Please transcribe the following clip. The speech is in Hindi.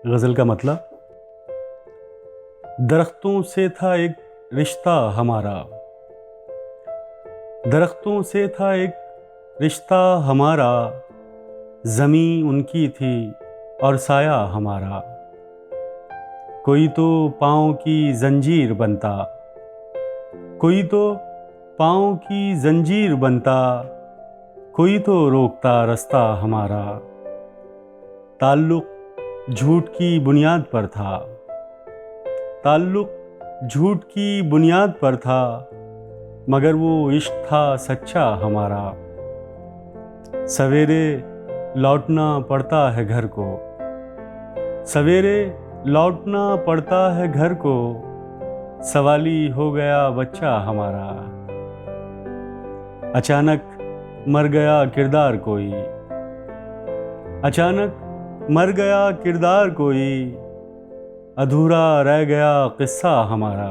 गज़ल का मतलब, दरख्तों से था एक रिश्ता हमारा, दरख्तों से था एक रिश्ता हमारा, ज़मीं उनकी थी और साया हमारा। कोई तो पाँव की जंजीर बनता, कोई तो पाँव की जंजीर बनता, कोई तो रोकता रास्ता हमारा। ताल्लुक़ झूठ की बुनियाद पर था, ताल्लुक़ झूठ की बुनियाद पर था, मगर वो इश्क था सच्चा हमारा। सवेरे लौटना पड़ता है घर को, सवेरे लौटना पड़ता है घर को, सवाली हो गया बच्चा हमारा। अचानक मर गया किरदार कोई, अचानक मर गया किरदार कोई, अधूरा रह गया किस्सा हमारा।